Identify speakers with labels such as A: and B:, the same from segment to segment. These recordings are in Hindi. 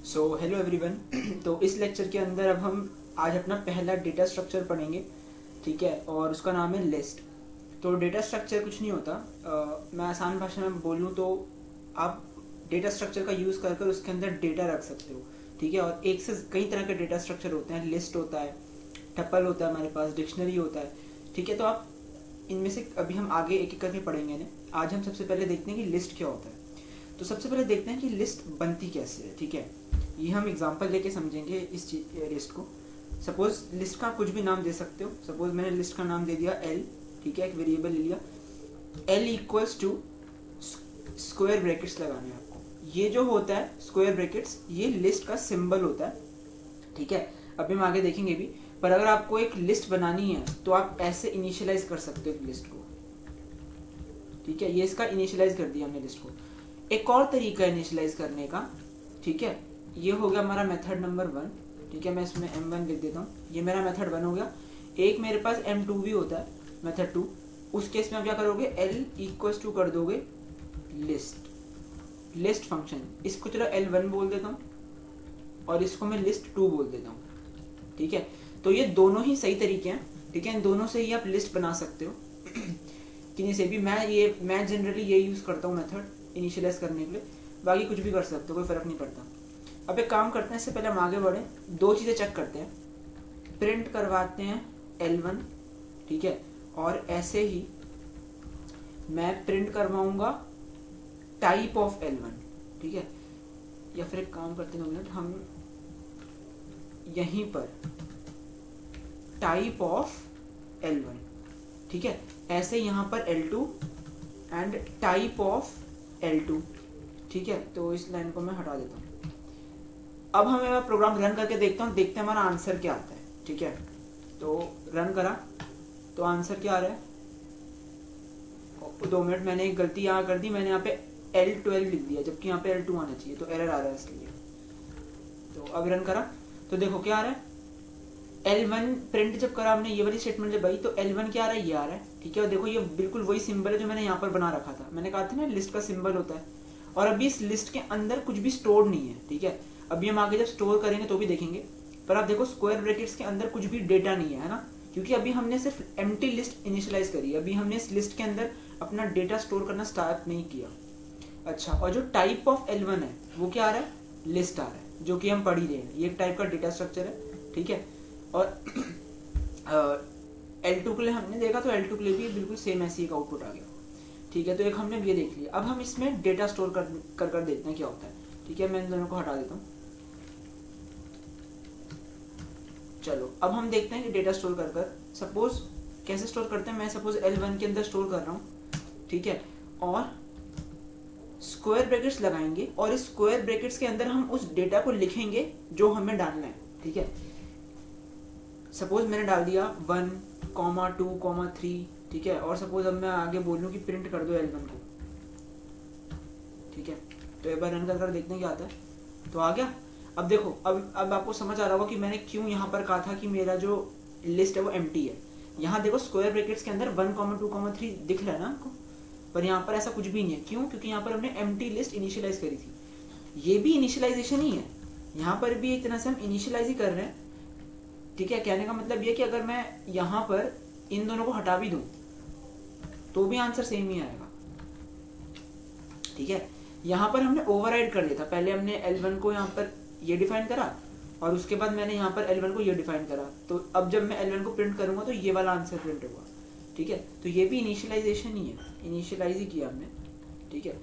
A: So hello everyone. तो इस लेक्चर के अंदर अब हम आज अपना पहला डेटा स्ट्रक्चर पढ़ेंगे, ठीक है, और उसका नाम है लिस्ट। तो डेटा स्ट्रक्चर कुछ नहीं होता, मैं आसान भाषा में बोलूँ तो आप डेटा स्ट्रक्चर का यूज़ कर कर उसके अंदर डेटा रख सकते हो, ठीक है। और एक से कई तरह के डेटा स्ट्रक्चर होते हैं, लिस्ट होता है, टपल होता है, हमारे पास डिक्शनरी होता है, ठीक है। तो आप इनमें से अभी हम आगे एक एक करके पढ़ेंगे ना। आज हम सबसे पहले देखते हैं कि लिस्ट क्या होता है। तो सबसे पहले देखते हैं कि लिस्ट बनती कैसे है, ठीक है। ये हम एग्जांपल लेके समझेंगे इस लिस्ट को। सपोज लिस्ट का कुछ भी नाम दे सकते हो। सपोज मैंने लिस्ट का नाम दे दिया एल, ठीक है, एक वेरिएबल ले लिया। L equals to square brackets लगाने हैं आपको। ये जो होता है स्क्वायर ब्रैकेट्स, ये लिस्ट का सिंबल होता है, ठीक है। अभी हम आगे देखेंगे भी। पर अगर आपको एक लिस्ट बनानी है तो आप ऐसे इनिशियलाइज कर सकते हो एक लिस्ट को, ठीक है। ये इसका इनिशियलाइज कर दिया हमने लिस्ट को। एक और तरीका इनिशियलाइज करने का, ठीक है। ये हो गया हमारा मेथड नंबर 1, ठीक है। मैं इसमें m1 लिख देता हूँ। ये मेरा मेथड 1 हो गया। एक मेरे पास m2 भी होता है, मेथड 2। उस केस में आप क्या करोगे, l इक्वल्स टू कर दोगे लिस्ट फंक्शन। इसको चलो l1 बोल देता हूँ और इसको मैं लिस्ट 2 बोल देता हूँ, ठीक है। तो ये दोनों ही सही तरीके हैं, ठीक है। इन दोनों से ही आप लिस्ट बना सकते हो। किन्हीं से भी। मैं जनरली ये यूज करता हूँ मेथड इनिशियलाइज करने के लिए। बाकी कुछ भी कर सकते हो, कोई फर्क नहीं पड़ता। अब एक काम करते हैं, इससे पहले हम आगे बढ़े, दो चीजें चेक करते हैं। प्रिंट करवाते हैं L1, ठीक है, और ऐसे ही मैं प्रिंट करवाऊंगा टाइप ऑफ L1, ठीक है। या फिर एक काम करते हैं, 2 मिनट, हम यहीं पर टाइप ऑफ L1, ठीक है। ऐसे यहाँ पर L2 and type of L2, ठीक है। तो इस लाइन को मैं हटा देता हूँ। अब हमें प्रोग्राम रन करके देखता हूँ, देखते हैं हमारा आंसर क्या आता है, ठीक है। तो रन करा तो आंसर क्या आ रहा है। 2 मिनट, मैंने एक गलती यहाँ कर दी। मैंने यहाँ पे L12 लिख दिया जबकि यहाँ पे L2 आना चाहिए, तो एरर आ रहा है इसलिए। तो अब रन करा तो देखो क्या आ रहा है। L1 प्रिंट जब करा हमने, ये वाली स्टेटमेंट जब आई, तो L1 क्या आ रहा है, ये आ रहा है, ठीक है। और देखो ये बिल्कुल वही सिंबल है जो मैंने यहाँ पर बना रखा था। मैंने कहा था ना लिस्ट का सिंबल होता है। और अभी इस लिस्ट के अंदर कुछ भी स्टोर नहीं है, ठीक है। अभी हम आगे जब स्टोर करेंगे तो भी देखेंगे। पर आप देखो स्क्वायर ब्रैकेट्स के अंदर कुछ भी डेटा नहीं है ना, क्योंकि अभी हमने सिर्फ एम्प्टी लिस्ट इनिशियलाइज करी है। अभी हमने इस लिस्ट के अंदर अपना डेटा स्टोर करना स्टार्ट नहीं किया। अच्छा, और जो टाइप ऑफ L1 है वो क्या आ रहा है, लिस्ट आ रहा है, जो कि हम पढ़ ही रहे हैं। ये एक टाइप का डेटा स्ट्रक्चर है, ठीक है। और L2 के लिए हमने देखा तो L2 के लिए भी बिल्कुल सेम ऐसी एक आउटपुट आ गया, ठीक है। तो एक हमने ये देख लिया। अब हम इसमें डेटा स्टोर कर देखते हैं क्या होता है, ठीक है। मैं इन दोनों को हटा देता हूँ। चलो अब हम देखते हैं कि डेटा स्टोर कर सपोज कैसे स्टोर करते हैं। मैं सपोज L1 के अंदर स्टोर कर रहा हूँ, ठीक है। और स्क्वायर ब्रैकेट्स लगाएंगे और इस स्क्वायर ब्रैकेट्स के अंदर हम उस डेटा को लिखेंगे जो हमें डालना है, ठीक है। सपोज मैंने डाल दिया 1,2,3, ठीक है। और सपोज अब मैं आगे बोलूँ कि प्रिंट कर दो L1 को, ठीक है। तो एक बार रन कर देखते हैं क्या आता है। तो आ गया। अब देखो, अब आपको समझ आ रहा होगा कि मैंने क्यों यहाँ पर कहा था कि मेरा जो लिस्ट है वो एम्प्टी है। यहाँ देखो स्क्वायर ब्रैकेट्स के अंदर 1,2,3 दिख रहा है ना आपको, पर यहाँ पर ऐसा कुछ भी नहीं है। क्यों? क्योंकि यहाँ पर हमने एम्प्टी लिस्ट इनिशियलाइज करी थी। ये भी इनिशियलाइजेशन ही है, यहाँ पर भी एक तरह से हम इनिशियलाइज ही कर रहे हैं, ठीक है। कहने का मतलब ये कि अगर मैं यहाँ पर इन दोनों को हटा भी दूं तो भी आंसर सेम ही आएगा, ठीक है। यहाँ पर हमने ओवरराइड कर लिया था। पहले हमने L1 को यहाँ पर ये डिफाइन करा और उसके बाद मैंने यहाँ पर L1 को ये डिफाइन करा। तो अब जब मैं L1 को प्रिंट करूंगा तो ये वाला आंसर प्रिंट होगा, ठीक है। तो ये भी इनिशियलाइजेशन ही है, इनिशियलाइज ही किया हमने, ठीक है।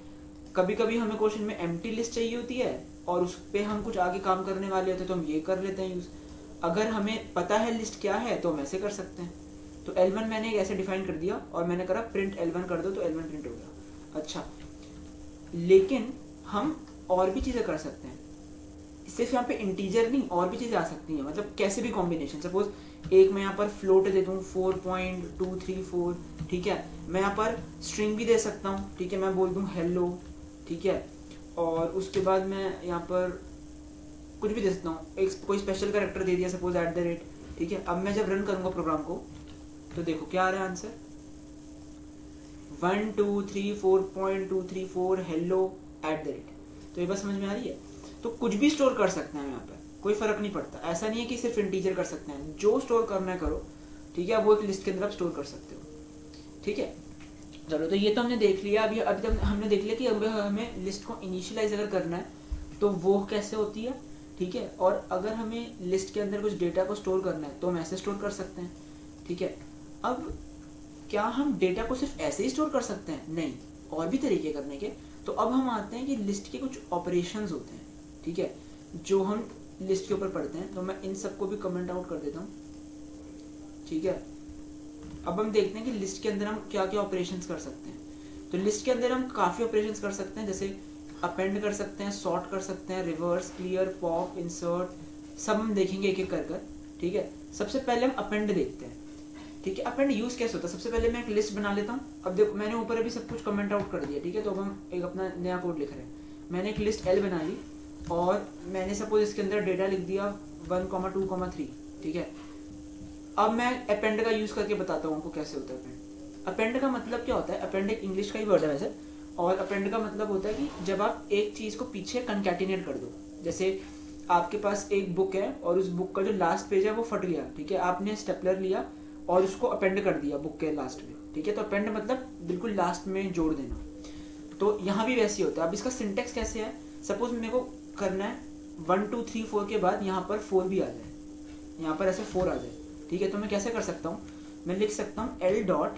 A: कभी कभी हमें क्वेश्चन में एम्प्टी लिस्ट चाहिए होती है और उस पर हम कुछ आगे काम करने वाले होते हैं तो हम ये कर लेते हैं यूज। अगर हमें पता है लिस्ट क्या है तो हम ऐसे कर सकते हैं। तो L1 मैंने ऐसे डिफाइन कर दिया और मैंने करा प्रिंट L1 कर दो, तो L1 प्रिंट हो गया। अच्छा, लेकिन हम और भी चीजें कर सकते हैं। सिर्फ यहाँ पे इंटीजर नहीं, और भी चीजें आ सकती हैं, मतलब कैसे भी कॉम्बिनेशन। सपोज एक मैं यहाँ पर फ्लोट दे दूँ 4.234, ठीक है। मैं यहाँ पर स्ट्रिंग भी दे सकता हूँ, ठीक है। मैं बोल दूँ हेलो, ठीक है। और उसके बाद मैं यहाँ पर कुछ भी दे सकता हूँ, एक कोई स्पेशल कैरेक्टर दे दिया, सपोज @ ठीक है। अब मैं जब रन करूंगा प्रोग्राम को तो देखो क्या आ रहा है आंसर, 1,2,3,4.234 हेलो @ तो ये बात समझ में आ रही है। तो कुछ भी स्टोर कर सकते हैं यहाँ पे, कोई फर्क नहीं पड़ता। ऐसा नहीं है कि सिर्फ इंटीजर कर सकते हैं, जो स्टोर करना है करो, ठीक है, वो एक लिस्ट के अंदर आप स्टोर कर सकते हो, ठीक है। चलो तो ये तो हमने देख लिया। अभी तक हमने देख लिया कि अब हमें लिस्ट को इनिशियलाइज अगर करना है तो वो कैसे होती है, ठीक है। और अगर हमें लिस्ट के अंदर कुछ डेटा को स्टोर करना है तो हम ऐसे स्टोर कर सकते हैं, ठीक है। अब क्या हम डेटा को सिर्फ ऐसे ही स्टोर कर सकते हैं? नहीं, और भी तरीके करने के। तो अब हम आते हैं कि लिस्ट के कुछ ऑपरेशंस होते हैं, ठीक है, जो हम लिस्ट के ऊपर पढ़ते हैं। तो मैं इन सबको भी कमेंट आउट कर देता हूँ, ठीक है। अब हम देखते हैं कि लिस्ट के अंदर हम क्या क्या ऑपरेशंस कर सकते हैं। तो लिस्ट के अंदर हम काफ़ी ऑपरेशंस कर सकते हैं, जैसे अपेंड कर सकते हैं, सॉर्ट कर सकते हैं, रिवर्स, क्लियर, पॉप, इंसर्ट, सब हम देखेंगे एक एक कर, ठीक है। सबसे पहले हम अपेंड देखते हैं, ठीक है। अपेंड यूज कैसे होता है? सबसे पहले मैं एक लिस्ट बना लेता हूँ। अब देखो मैंने ऊपर अभी सब कुछ कमेंट आउट कर दिया, ठीक है। तो अब हम एक अपना नया कोड लिख रहे हैं। मैंने एक लिस्ट L बना ली और मैंने सपोज इसके अंदर डेटा लिख दिया 1,2,3, ठीक है। अब मैं अपेंड का यूज करके बताता हूँ आपको कैसे होता है अपेंड। अपेंड का मतलब क्या होता है? अपेंड एक इंग्लिश का ही वर्ड है वैसे, और अपेंड का मतलब होता है कि जब आप एक चीज को पीछे कंकैटिनेट कर दो। जैसे आपके पास एक बुक है और उस बुक का जो लास्ट पेज है वो फट गया, ठीक है। आपने स्टेपलर लिया और उसको अपेंड कर दिया बुक के लास्ट में, ठीक है। तो अपेंड मतलब बिल्कुल लास्ट में जोड़ देना। तो यहाँ भी वैसे ही होता है। अब इसका सिंटेक्स कैसे है? सपोज मेरे को करना है 1 2 3 4 के बाद यहाँ पर 4 भी आ जाए, यहाँ पर ऐसे 4 आ जाए, ठीक है। तो मैं कैसे कर सकता हूँ? मैं लिख सकता हूँ L डॉट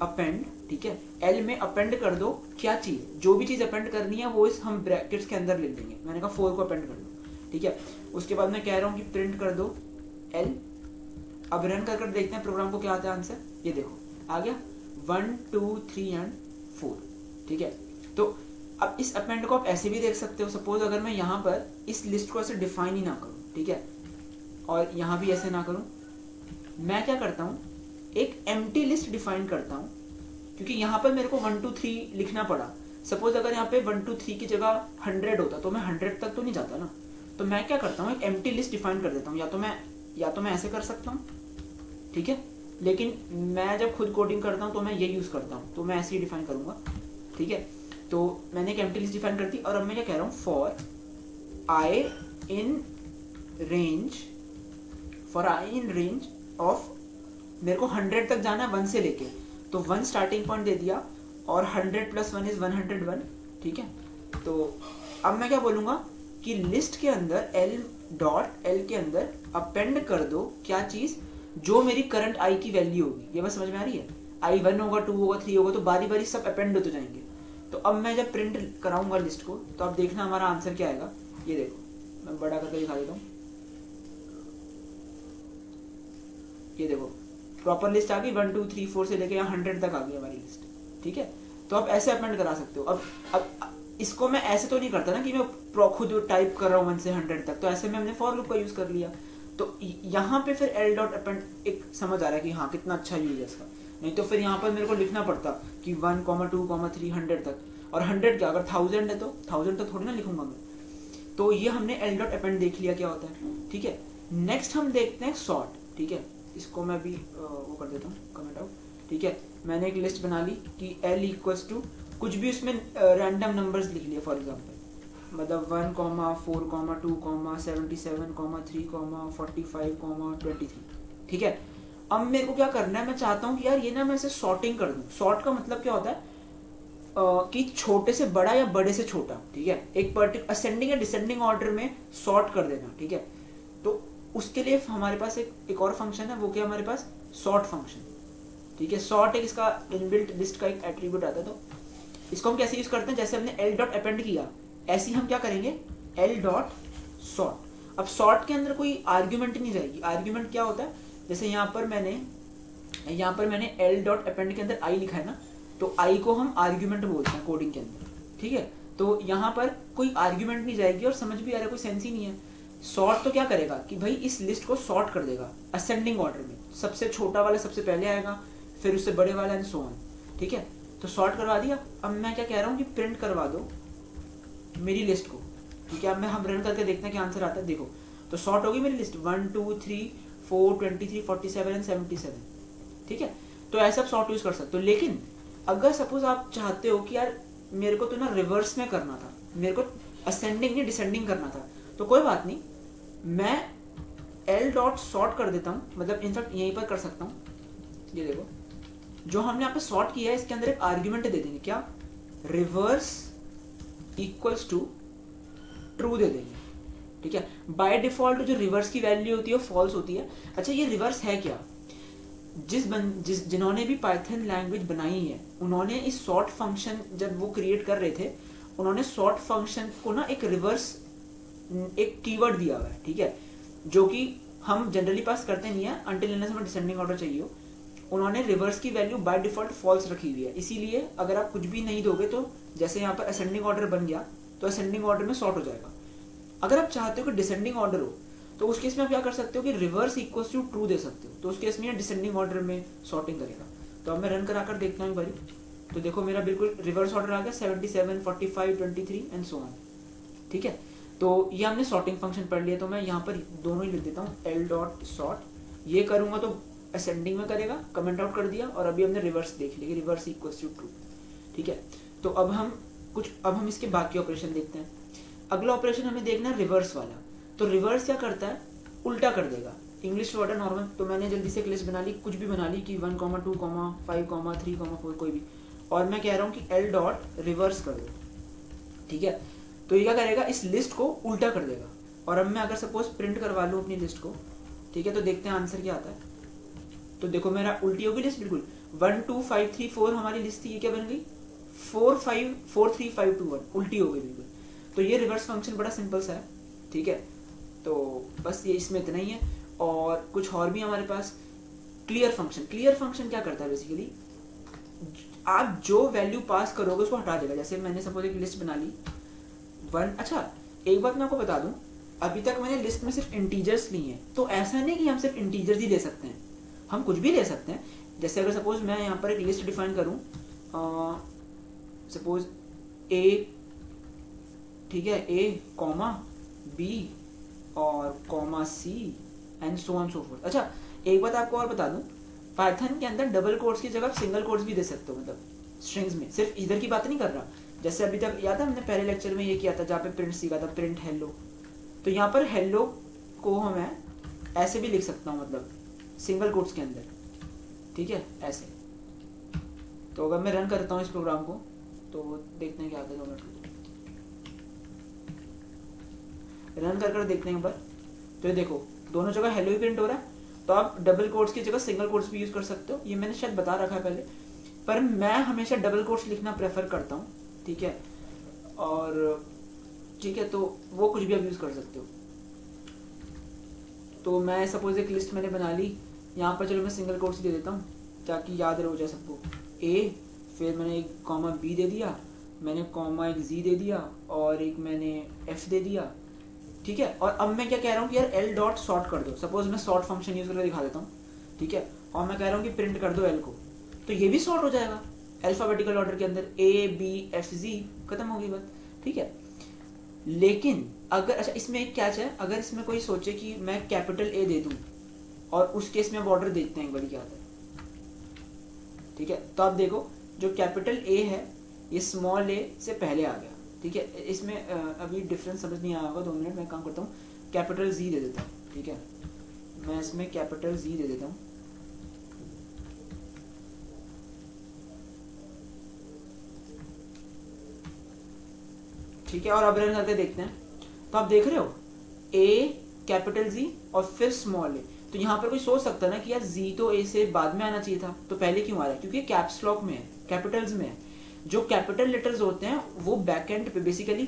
A: अपेंड, ठीक है। L में अपेंड कर दो क्या चीज, जो भी चीज अपेंड करनी है वो इस हम ब्रैकेट्स के अंदर लिख देंगे। मैंने कहा 4 को अपेंड कर दो, ठीक है। उसके बाद मैं कह रहा हूँ कि प्रिंट कर दो L। अब रन कर देखते हैं प्रोग्राम को क्या आता है आंसर। ये देखो आ गया 1 2 3 एंड 4, ठीक है। तो अब इस अपेंड को आप ऐसे भी देख सकते हो। सपोज अगर मैं यहाँ पर इस लिस्ट को ऐसे डिफाइन ही ना करूँ, ठीक है, और यहाँ भी ऐसे ना करूँ, मैं क्या करता हूँ, एक एम्प्टी लिस्ट डिफाइन करता हूँ, क्योंकि यहाँ पर मेरे को 1 2 3 लिखना पड़ा। सपोज अगर यहाँ पे 1 2 3 की जगह 100 होता तो मैं 100 तक तो नहीं जाता ना। तो मैं क्या करता हूँ, एक एम्प्टी लिस्ट डिफाइन कर देता हूँ। या तो मैं ऐसे कर सकता हूँ, ठीक है, लेकिन मैं जब खुद कोडिंग करता हूँ तो मैं ये यूज करता हूँ, तो मैं ऐसे ही डिफाइन करूंगा, ठीक है। तो मैंने एक एम्प्टी लिस्ट डिफाइन कर दी और अब मैं क्या कह रहा हूँ, for I in range of, मेरे को 100 तक जाना है 1 से लेके, तो 1 स्टार्टिंग पॉइंट दे दिया और 100 + 1 = 101, ठीक है। तो अब मैं क्या बोलूंगा कि लिस्ट के अंदर L के अंदर अपेंड कर दो क्या चीज, जो मेरी करंट आई की वैल्यू होगी। ये बात समझ में आ रही है? आई 1 होगा, 2 होगा, 3 होगा, तो बारी बारी सब अपेंड होते जाएंगे। तो अब मैं जब प्रिंट कराऊंगा लिस्ट को, तो अब देखना हमारा आंसर क्या आएगा। ये देखो मैं बड़ा करके दिखा देता हूँ, ये देखो प्रॉपर लिस्ट आ गई, 1 2 3 4 से लेके यहाँ 100 तक आ गई हमारी लिस्ट, ठीक है। तो आप ऐसे अपेंड करा सकते हो। अब इसको मैं ऐसे तो नहीं करता ना कि मैं खुद टाइप कर रहा हूँ 1 से 100 तक, तो ऐसे में हमने फॉर लूप का यूज कर लिया। तो यहाँ पे फिर L डॉट अपेंड एक समझ आ रहा है कि हाँ कितना अच्छा यूज है इसका। नहीं तो फिर यहाँ पर मेरे को लिखना पड़ता कि 1 2 3 100 तक, और 100 क्या, अगर 1000 है तो 1000 तक थोड़ी ना लिखूंगा मैं। तो ये हमने L डॉट अपेंड देख लिया क्या होता है, ठीक है। नेक्स्ट हम देखते हैं सॉर्ट, ठीक है। इसको मैं भी वो कर देता हूँ कमेंट आउट, ठीक है। मैंने एक लिस्ट बना ली कि L = कुछ भी उसमें रैंडम नंबर्स लिख लिए, फॉर एग्जाम्पल मतलब 1, 4, 2, 77, 3, 45, 23, ठीक है। अब मेरे को क्या करना है, मैं चाहता हूँ कि यार ये ना मैं इसे सॉर्टिंग कर दूँ। सॉर्ट का मतलब क्या होता है कि छोटे से बड़ा या बड़े से छोटा, ठीक है, एक पर्टिकुलर असेंडिंग या डिसेंडिंग ऑर्डर में सॉर्ट कर देना, ठीक है। तो उसके लिए हमारे पास एक और फंक्शन है, वो क्या हमारे पास सॉर्ट फंक्शन, ठीक है। सॉर्ट एक इसका इनबिल्ट लिस्ट का एक एट्रीब्यूट आता है। तो इसको हम कैसे यूज करते हैं, जैसे हमने L डॉट अपेंड किया ऐसे ही हम क्या करेंगे, L डॉट सॉर्ट। अब सॉर्ट के अंदर कोई आर्ग्यूमेंट नहीं रहेगी। आर्ग्यूमेंट क्या होता है, जैसे यहाँ पर मैंने L डॉट अपेंड के अंदर I लिखा है ना, तो I को हम आर्ग्यूमेंट बोलते हैं कोडिंग के अंदर, ठीक है। तो यहाँ पर कोई आर्ग्यूमेंट नहीं जाएगी और समझ भी आ रहा है, कोई सेंस ही नहीं है। सॉर्ट तो क्या करेगा कि भाई इस लिस्ट को सॉर्ट कर देगा असेंडिंग ऑर्डर में, सबसे छोटा वाला सबसे पहले आएगा, फिर उससे बड़े वाला एंड सो ऑन, ठीक है। तो सॉर्ट करवा दिया। अब मैं क्या कह रहा हूँ कि प्रिंट करवा दो मेरी लिस्ट को, ठीक है। अब हम रन करके देखते हैं कि आंसर आता है। देखो तो सॉर्ट होगी मेरी लिस्ट 1 2 3 4 23 47 एंड 77, ठीक है। तो ऐसा आप सॉर्ट यूज कर सकते हो। लेकिन अगर सपोज आप चाहते हो कि यार मेरे को तो ना रिवर्स में करना था, मेरे को असेंडिंग नहीं डिसेंडिंग करना था। तो कोई बात नहीं, मैं एल डॉट सॉर्ट कर देता हूँ, मतलब इनफैक्ट यहीं पर कर सकता हूँ। ये देखो जो हमने यहाँ पे सॉर्ट किया है इसके अंदर एक आर्ग्यूमेंट दे देंगे, क्या, reverse equals to true they देंगे, ठीक है। बाय डिफॉल्ट जो रिवर्स की वैल्यू होती है वो फॉल्स होती है। अच्छा ये रिवर्स है क्या, जिन्होंने भी पाइथन लैंग्वेज बनाई है उन्होंने इस सॉर्ट फंक्शन जब वो क्रिएट कर रहे थे उन्होंने सॉर्ट फंक्शन को ना एक रिवर्स एक कीवर्ड दिया हुआ है, ठीक है, जो कि हम जनरली पास करते नहीं है अनटिल अनलेस हमें डिसेंडिंग ऑर्डर चाहिए हो। उन्होंने रिवर्स की वैल्यू बाय डिफॉल्ट फॉल्स रखी हुई है, इसीलिए अगर आप कुछ भी नहीं दोगे तो जैसे यहाँ पर असेंडिंग ऑर्डर बन गया तो असेंडिंग ऑर्डर में सॉर्ट हो जाएगा। अगर आप चाहते हो कि डिसेंडिंग ऑर्डर हो तो उस केस में आप क्या कर सकते हो कि reverse equals to true they सकते हो, तो उस केस में डिसेंडिंग ऑर्डर में सॉर्टिंग करेगा। तो अब मैं रन कराकर देखता हूँ भाई, तो देखो मेरा बिल्कुल रिवर्स ऑर्डर आ गया 77, 45, 23 एंड सो ऑन, ठीक है। तो ये हमने सॉर्टिंग फंक्शन पढ़ लिया, तो मैं यहाँ पर दोनों ही लिख देता हूँ एल डॉट सॉर्ट। ये करूंगा तो असेंडिंग में करेगा, कमेंट आउट कर दिया, और अभी हमने रिवर्स देख लिया रिवर्स इक्वल्स टू ट्रू, ठीक है। तो अब हम इसके बाकी ऑपरेशन देखते हैं। अगला ऑपरेशन हमें देखना है रिवर्स वाला। तो रिवर्स क्या करता है, उल्टा कर देगा। इंग्लिश वर्ड है नॉर्मल, तो मैंने जल्दी से एक लिस्ट बना ली, कुछ भी बना ली कि 1, 2, 5, 3, 4 कोई भी, और मैं कह रहा हूँ कि एल डॉट रिवर्स कर दो, ठीक है। तो ये क्या करेगा, इस लिस्ट को उल्टा कर देगा। और अब मैं अगर सपोज प्रिंट करवा लूँ अपनी लिस्ट को, ठीक है, तो देखते हैं आंसर क्या आता है। तो देखो मेरा उल्टी होगी लिस्ट बिल्कुल, 1, 2, 5, 3, 4 हमारी लिस्ट थी, ये क्या बन गई 4, 5, 4, 3, 5, 2, 1 उल्टी हो गई बिल्कुल। तो ये रिवर्स फंक्शन बड़ा सिंपल सा है, ठीक है। तो बस ये इसमें इतना ही है, और कुछ और भी हमारे पास क्लियर फंक्शन। क्लियर फंक्शन क्या करता है, बेसिकली आप जो वैल्यू पास करोगे उसको हटा देगा। जैसे मैंने सपोज एक लिस्ट बना ली 1, अच्छा एक बात मैं आपको बता दूं, अभी तक मैंने लिस्ट में सिर्फ इंटीजर्स ली हैं, तो ऐसा नहीं कि हम सिर्फ इंटीजर्स ही ले सकते हैं, हम कुछ भी ले सकते हैं। जैसे अगर सपोज मैं यहाँ पर एक लिस्ट डिफाइन करूँ, सपोज ए, ठीक है, ए कॉमा बी और comma C and so on so forth. अच्छा एक बात आपको और बता दूं, पाइथन के अंदर डबल कोट्स की जगह आप सिंगल कोट्स भी दे सकते हो, मतलब स्ट्रिंग्स में, सिर्फ इधर की बात नहीं कर रहा। जैसे अभी तक याद है हमने पहले लेक्चर में ये किया था जहाँ पे प्रिंट सीखा था, प्रिंट हेलो। तो यहाँ पर हेलो को मैं ऐसे भी लिख सकता हूँ, मतलब सिंगल कोट्स के अंदर, ठीक है, ऐसे। तो अगर मैं रन करता हूँ इस प्रोग्राम को तो देखते हैं क्या आता है, 2 मिनट रन कर देखते हैं एक बार। तो ये देखो दोनों जगह हेलो ही प्रिंट हो रहा है। तो आप डबल कोट्स की जगह सिंगल कोट्स भी यूज कर सकते हो, ये मैंने शायद बता रखा है पहले, पर मैं हमेशा डबल कोट्स लिखना प्रेफर करता हूँ, ठीक है। और ठीक है, तो वो कुछ भी आप यूज कर सकते हो। तो मैं सपोज एक लिस्ट मैंने बना ली, यहाँ पर चलो मैं सिंगल कोट्स दे देता हूँ ताकि याद रहो जाए सबको। ए, फिर मैंने एक कॉमा बी दे दिया, मैंने कॉमा एक जी दे दिया, और एक मैंने एफ दे दिया, ठीक है। और अब मैं क्या कह रहा हूँ कि यार एल डॉट सॉर्ट कर दो, सपोज मैं सॉर्ट फंक्शन यूज करके दिखा देता हूँ, ठीक है। और मैं कह रहा हूँ कि प्रिंट कर दो एल को, तो ये भी सॉर्ट हो जाएगा अल्फाबेटिकल ऑर्डर के अंदर, ए बी एफ जी, खत्म हो गई बात, ठीक है। लेकिन अगर, अच्छा इसमें एक कैच है, अगर इसमें कोई सोचे कि मैं कैपिटल ए दे दूं, और उस केस में अब ऑर्डर देखते हैं एक बार क्या आता है, ठीक है। तो आप देखो जो कैपिटल ए है ये स्मॉल ए से पहले आ गया, ठीक है। इसमें अभी डिफरेंस समझ नहीं आया होगा, 2 मिनट मैं काम करता हूँ, कैपिटल जी दे देता हूँ, ठीक है। मैं इसमें कैपिटल जी दे देता हूँ, ठीक है। और अब रन करके देखते हैं, तो आप देख रहे हो ए कैपिटल जी और फिर स्मॉल ए। तो यहाँ पर कोई सोच सकता है ना कि यार जी तो ए से बाद में आना चाहिए था, तो पहले क्यों आ रहा है, क्योंकि कैप्स लॉक में है, कैपिटल्स में है। जो कैपिटल लेटर्स होते हैं वो बैकएंड पे बेसिकली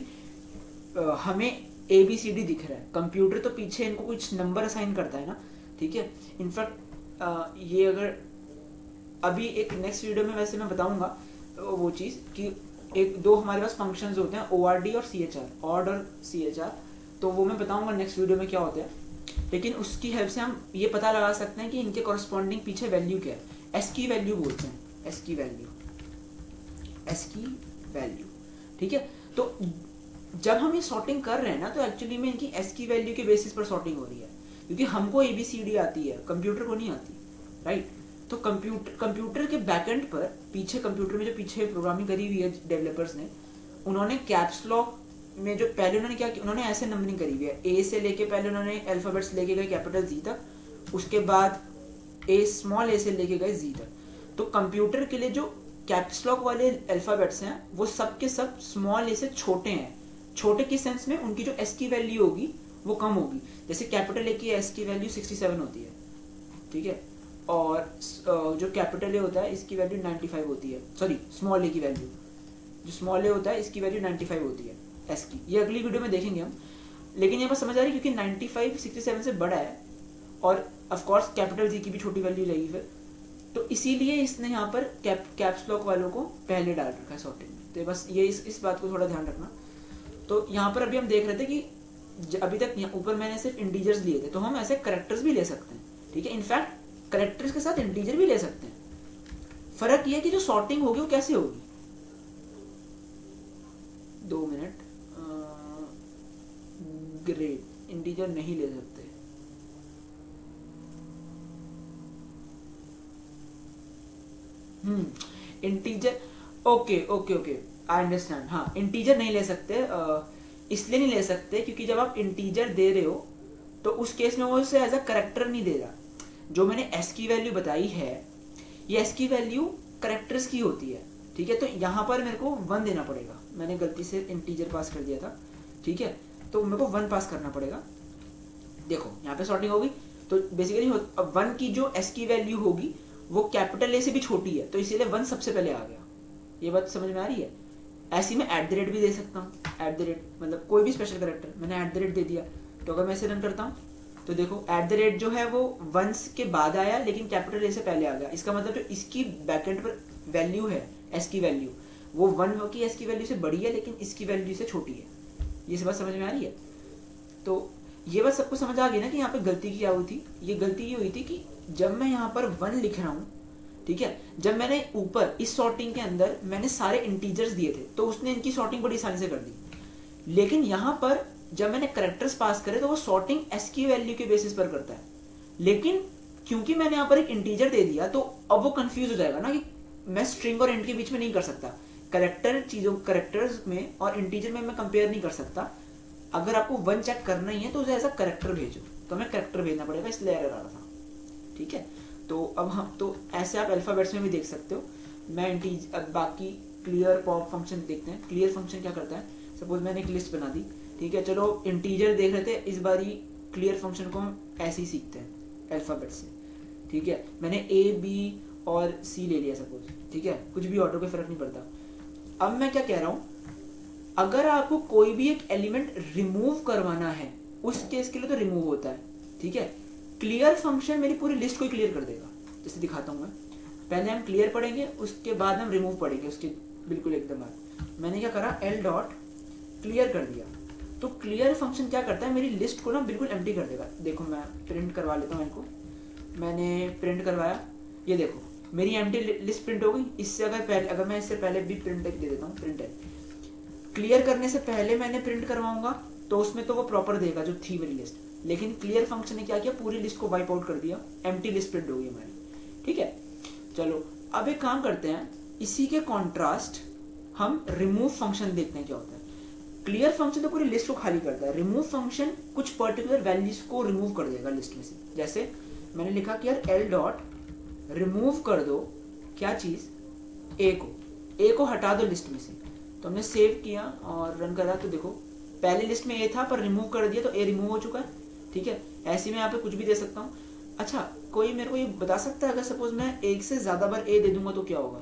A: हमें ए बी सी डी दिख रहा है, कंप्यूटर तो पीछे इनको कुछ नंबर असाइन करता है ना, ठीक है। इनफैक्ट ये अगर अभी एक नेक्स्ट वीडियो में वैसे मैं बताऊंगा वो चीज़ कि एक दो हमारे पास फंक्शंस होते हैं ORD और CHR, ऑड और CHR, तो वो मैं बताऊंगा नेक्स्ट वीडियो में क्या होते हैं। लेकिन उसकी हेल्प से हम ये पता लगा सकते हैं कि इनके कॉरस्पॉन्डिंग पीछे वैल्यू क्या है, एस की वैल्यू बोलते हैं, एस की वैल्यू, ठीक है। तो जब हम ये सॉर्टिंग कर रहे हैं ना, तो एक्चुअली में इनकी एस की वैल्यू के बेसिस पर सॉर्टिंग हो रही है, क्योंकि हमको ABCD आती है, कंप्यूटर को नहीं आती, राइट। तो कंप्यूटर के बैकएंड पर पीछे, कंप्यूटर में जो पीछे प्रोग्रामिंग करी हुई है डेवलपर्स ने, उन्होंने कैप्स लॉक में जो पहले उन्होंने क्या किया, उन्होंने ऐसे नंबरिंग करी हुई है, ए से लेके पहले उन्होंने अल्फाबेट्स लेके गए कैपिटल जी तक, उसके बाद स्मॉल ए से लेके गए जी तक। तो कंप्यूटर के लिए जो कैप्स लॉक वाले अल्फाबेट्स हैं वो सब के सब स्मॉल ए से छोटे हैं। छोटे के सेंस में उनकी जो एस की वैल्यू होगी वो कम होगी। जैसे कैपिटल ए की एस की वैल्यू 67 होती है, ठीक है, और जो कैपिटल ए होता है इसकी वैल्यू 95 होती है। सॉरी, स्मॉल ए की वैल्यू, जो स्मॉल ए होता है इसकी वैल्यू 95 होती है एस की। ये अगली वीडियो में देखेंगे हम, लेकिन यहाँ पर समझ आ रही है क्योंकि 95 67 से बड़ा है और ऑफ कोर्स कैपिटल जी की भी छोटी वैल्यू रहेगी फिर, तो इसीलिए इसने यहाँ पर कैप्स लॉक वालों को पहले डाल रखा है सॉर्टिंग में। तो बस ये इस बात को थोड़ा ध्यान रखना। तो यहाँ पर अभी हम देख रहे थे कि अभी तक ऊपर मैंने सिर्फ इंटीजर्स लिए थे, तो हम ऐसे करेक्टर्स भी ले सकते हैं, ठीक है। इनफैक्ट करेक्टर्स के साथ इंटीजर भी ले सकते हैं। फर्क ये है कि जो सॉर्टिंग होगी वो कैसे होगी। 2 मिनट, ग्रेट, इंटीजर नहीं ले सकते। Integer, okay okay okay, I understand. हाँ, इंटीजर नहीं ले सकते, इसलिए नहीं ले सकते क्योंकि जब आप इंटीजर दे रहे हो तो उस केस में वो उसे एज अ करेक्टर नहीं दे रहा। जो मैंने एस की वैल्यू बताई है, ये एस की वैल्यू करेक्टर्स की होती है, ठीक है। तो यहाँ पर मेरे को 1 देना पड़ेगा, मैंने गलती से इंटीजर पास कर दिया था, ठीक है, तो मेरे को 1 पास करना पड़ेगा। देखो यहाँ पे सॉर्टिंग होगी तो बेसिकली 1 की जो एस की वैल्यू होगी वो कैपिटल ए से भी छोटी है, तो इसीलिए 1 सबसे पहले आ गया। ये बात समझ में आ रही है। ऐसी मैं एट द रेट भी दे सकता हूँ, एट द रेट मतलब कोई भी स्पेशल कैरेक्टर, मैंने एट द रेट दे दिया। तो अगर मैं इसे रन करता हूँ तो देखो एट द रेट जो है वो 1 के बाद आया लेकिन कैपिटल ए से पहले आ गया। इसका मतलब जो इसकी बैकेंड पर वैल्यू है एस की वैल्यू, वो 1 की एस की वैल्यू से बड़ी है लेकिन इसकी वैल्यू से छोटी है। ये बात समझ में आ रही है। तो ये बात सबको समझ आ गई ना कि यहाँ पे गलती क्या हुई थी। ये गलती ये हुई थी कि जब मैं यहाँ पर 1 लिख रहा हूँ, ठीक है, जब मैंने ऊपर इस सॉर्टिंग के अंदर मैंने सारे इंटीजर्स दिए थे तो उसने इनकी सॉर्टिंग बड़ी आसानी से कर दी। लेकिन यहाँ पर जब मैंने कैरेक्टर्स पास करे तो वो सॉर्टिंग एस की वैल्यू के बेसिस पर करता है। लेकिन क्योंकि मैंने यहाँ पर एक इंटीजर दे दिया तो अब वो कंफ्यूज हो जाएगा ना कि मैं स्ट्रिंग और इंट के बीच में नहीं कर सकता। कैरेक्टर चीजों कैरेक्टर्स में और इंटीजर में मैं कंपेयर नहीं कर सकता। अगर आपको 1 चेक करना ही है तो उसे ऐसा कैरेक्टर भेजो, तो हमें कैरेक्टर भेजना पड़ेगा, इसलिए एरर आ रहा था, ठीक है। तो अब हम तो ऐसे आप अल्फाबेट्स में भी देख सकते हो। मैं बाकी क्लियर पॉप फंक्शन देखते हैं। क्लियर फंक्शन क्या करता है, सपोज मैंने एक लिस्ट बना दी, ठीक है, चलो इंटीजर देख रहे थे, इस बार ही क्लियर फंक्शन को हम ऐसे ही सीखते हैं अल्फाबेट से, ठीक है। मैंने ए बी और सी ले लिया सपोज, ठीक है, कुछ भी ऑर्डर, कोई फर्क नहीं पड़ता। अब मैं क्या कह रहा हूँ, अगर आपको कोई भी एक एलिमेंट रिमूव करवाना है उस केस के लिए तो रिमूव होता है, ठीक है। क्लियर फंक्शन मेरी पूरी लिस्ट को क्लियर कर देगा। जैसे दिखाता हूँ मैं, पहले हम क्लियर पढ़ेंगे उसके बाद हम रिमूव पढ़ेंगे उसके बिल्कुल एकदम बाद। मैंने क्या करा, एल डॉट क्लियर कर दिया, तो क्लियर फंक्शन क्या करता है, मेरी लिस्ट को ना बिल्कुल एम्प्टी कर देगा। देखो मैं प्रिंट करवा लेता हूँ इनको, मैंने प्रिंट करवाया, ये देखो मेरी एम्प्टी लिस्ट प्रिंट हो गई। इससे अगर मैं इससे पहले भी प्रिंट दे देता हूँ, प्रिंट है, क्लियर करने से पहले मैंने प्रिंट करवाऊंगा तो उसमें तो वो प्रॉपर देगा जो थी मेरी लिस्ट। लेकिन क्लियर फंक्शन ने क्या किया, पूरी लिस्ट को वाइप आउट कर दिया, एम्प्टी लिस्ट प्रिंट हो गई हमारी, ठीक है। चलो अब एक काम करते हैं, इसी के कॉन्ट्रास्ट हम रिमूव फंक्शन देखते हैं क्या होता है। क्लियर फंक्शन तो पूरी लिस्ट को खाली करता है, रिमूव फंक्शन कुछ पर्टिकुलर वैल्यूज को रिमूव कर देगा लिस्ट में से। जैसे मैंने लिखा कि यार एल डॉट रिमूव कर दो क्या चीज, ए को हटा दो लिस्ट में से। तो हमने सेव किया और रन करा तो देखो पहले लिस्ट में ए था पर रिमूव कर दिया तो ए रिमूव हो चुका है, ठीक है। ऐसे में यहाँ पे कुछ भी दे सकता हूँ। अच्छा, कोई मेरे को ये बता सकता है अगर सपोज मैं एक से ज्यादा बार ए दे दूंगा तो क्या होगा,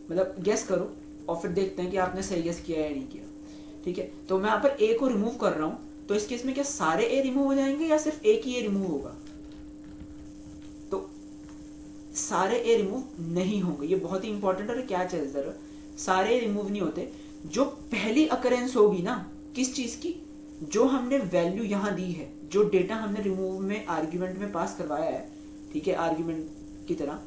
A: मतलब गेस करो और फिर देखते हैं कि आपने सही गेस किया या नहीं किया, ठीक है। तो मैं यहाँ पर ए को रिमूव कर रहा हूँ, तो इस केस में क्या सारे ए रिमूव हो जाएंगे या सिर्फ एक ही ए रिमूव होगा, तो सारे ए रिमूव नहीं होंगे। ये बहुत ही इंपॉर्टेंट है, क्या चाहिए जरा, सारे रिमूव नहीं होते। जो पहली अकरेंस होगी ना किस चीज की, जो हमने वैल्यू यहां दी है, जो डेटा हमने रिमूव में आर्ग्यूमेंट में पास करवाया है, ठीक है, आर्ग्यूमेंट की तरह,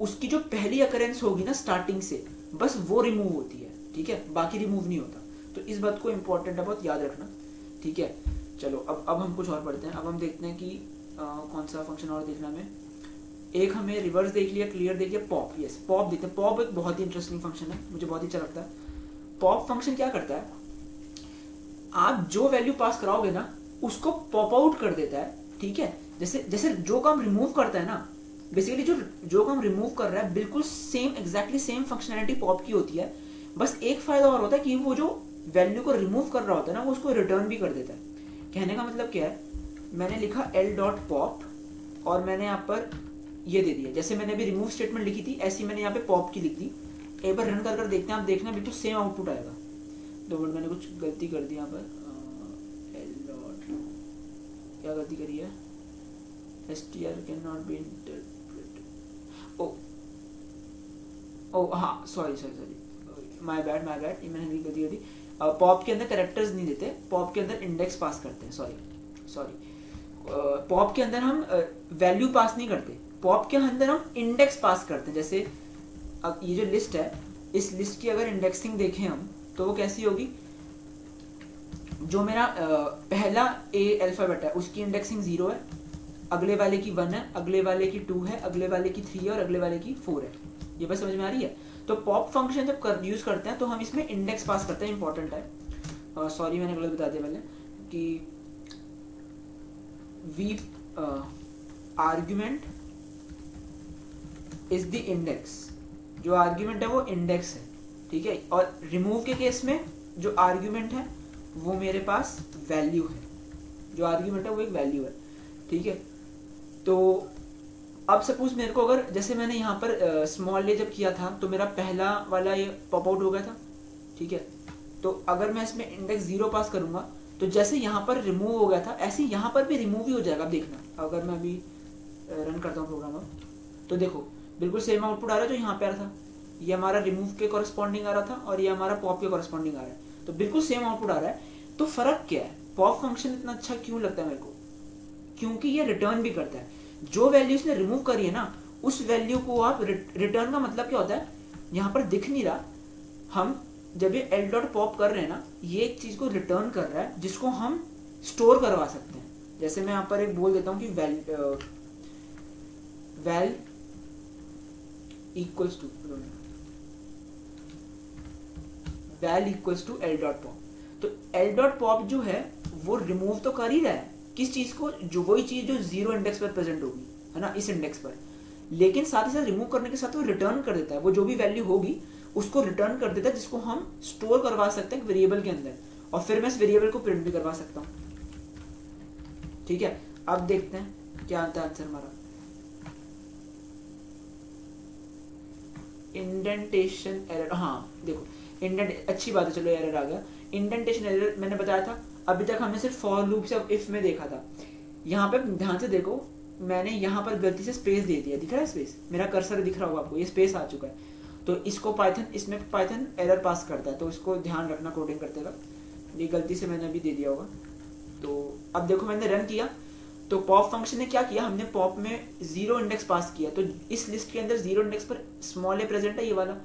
A: उसकी जो पहली अकरेंस होगी ना स्टार्टिंग से, बस वो रिमूव होती है, ठीक है, बाकी रिमूव नहीं होता। तो इस बात को इंपॉर्टेंट है, बहुत याद रखना, ठीक है। चलो अब हम कुछ और पढ़ते हैं। अब हम देखते हैं कि कौन सा फंक्शन और देखना हमें। एक हमें रिवर्स देख लिया, क्लियर देख लिया, पॉप, यस पॉप देखते हैं। पॉप एक बहुत ही इंटरेस्टिंग फंक्शन है, मुझे बहुत ही अच्छा लगता है। पॉप फंक्शन क्या करता है, आप जो वैल्यू पास कराओगे ना उसको पॉप आउट कर देता है, ठीक है। जैसे जैसे जो काम रिमूव करता है ना, बेसिकली जो काम रिमूव कर रहा है बिल्कुल same exactly same functionality pop की होती है, बस एक फायदा और होता है कि वो जो वैल्यू को रिमूव कर रहा होता है ना वो उसको रिटर्न भी कर देता है। कहने का मतलब क्या है, मैंने लिखा एल डॉट पॉप और मैंने यहाँ पर ये दे दिया, जैसे मैंने अभी रिमूव स्टेटमेंट लिखी थी ऐसी मैंने यहाँ पे पॉप की लिख दी। एक बार रन कर देखते हैं, आप देखना बिल्कुल सेम आउटपुट आएगा। 2 मिनट, मैंने कुछ गलती कर दी यहाँ पर, एल डॉट क्या गलती करी है, str can not be interpreted, ओ हाँ सॉरी माय बैड ये मैंने गलती कर दी। पॉप के अंदर कैरेक्टर्स नहीं देते, पॉप के अंदर इंडेक्स पास करते हैं, सॉरी पॉप के अंदर हम वैल्यू पास नहीं करते, पॉप के अंदर हम इंडेक्स पास करते हैं। जैसे अब ये जो लिस्ट है, इस लिस्ट की अगर इंडेक्सिंग देखें हम तो वो कैसी होगी, जो मेरा पहला ए अल्फाबेट है उसकी इंडेक्सिंग 0 है, अगले वाले की 1 है, अगले वाले की 2 है, अगले वाले की 3 है और अगले वाले की 4 है। ये बात समझ में आ रही है। तो पॉप फंक्शन जब यूज करते हैं तो हम इसमें इंडेक्स पास करते हैं, इंपॉर्टेंट है। सॉरी मैंने गलत बता दिया पहले कि we argument is the index, जो आर्ग्यूमेंट है वो इंडेक्स है, ठीक है। और रिमूव के केस में जो आर्ग्यूमेंट है वो मेरे पास वैल्यू है, जो आर्ग्यूमेंट है वो एक वैल्यू है, ठीक है। तो अब सपोज मेरे को अगर जैसे मैंने यहाँ पर स्मॉल ए जब किया था तो मेरा पहला वाला ये पॉप आउट हो गया था, ठीक है। तो अगर मैं इसमें इंडेक्स 0 पास करूंगा तो जैसे यहाँ पर रिमूव हो गया था ऐसे यहाँ पर भी रिमूव ही हो जाएगा। अब देखना, अगर मैं अभी रन करता हूँ प्रोग्राम तो देखो बिल्कुल सेम आउटपुट आ रहा है जो यहाँ पे आ रहा था, ये हमारा रिमूव के कॉरेस्पॉन्डिंग आ रहा था और ये हमारा पॉप के कॉरेस्पॉन्डिंग आ रहा है, तो बिल्कुल सेम आउटपुट आ रहा है। तो फर्क क्या है, पॉप फंक्शन इतना अच्छा क्यों लगता है मेरे को, क्योंकि ये रिटर्न भी करता है। जो वैल्यू इसने रिमूव करी है ना उस वैल्यू को आप रिटर्न का मतलब क्या होता है, यहाँ पर दिख नहीं रहा, हम जब ये एल डॉट पॉप कर रहे हैं ना ये एक चीज को रिटर्न कर रहा है जिसको हम स्टोर करवा सकते हैं। जैसे मैं यहाँ पर एक बोल देता हूँ कि val equals to L dot pop. तो एल डॉट पॉप जो है वो रिमूव तो कर ही रहा है किस चीज को, जो वही चीज जो 0 इंडेक्स पर प्रेजेंट होगी, है ना, इस इंडेक्स पर, लेकिन साथ ही साथ रिमूव करने के साथ वो रिटर्न कर देता है, वो जो भी वैल्यू होगी उसको रिटर्न कर देता है जिसको हम स्टोर करवा सकते हैं वेरिएबल के अंदर, और फिर मैं इस वेरिएबल को प्रिंट भी करवा सकता हूँ, ठीक है। अब देखते हैं क्या आता है आंसर हमारा। इंडेंटेशन एरर, हाँ देखो इंडेंट, अच्छी बात है, चलो एरर आ गया। इंडेंटेशन एरर मैंने बताया था, अभी तक हमने सिर्फ फॉर लूप से इफ में देखा था। यहाँ पे ध्यान से देखो, मैंने यहाँ पर गलती से स्पेस दे दिया, दिख रहा है स्पेस, मेरा कर्सर दिख रहा होगा आपको, ये स्पेस आ चुका है। तो इसको पाइथन, इसमें पाइथन एरर पास करता है, तो इसको ध्यान रखना कोडिंग करते वक्त, ये गलती से मैंने अभी दे दिया होगा। तो अब देखो मैंने रन किया तो पॉप फंक्शन ने क्या किया, हमने पॉप में 0 इंडेक्स पास किया, तो इस लिस्ट के अंदर 0 इंडेक्स पर स्मॉल ए प्रेजेंट है, ये वाला,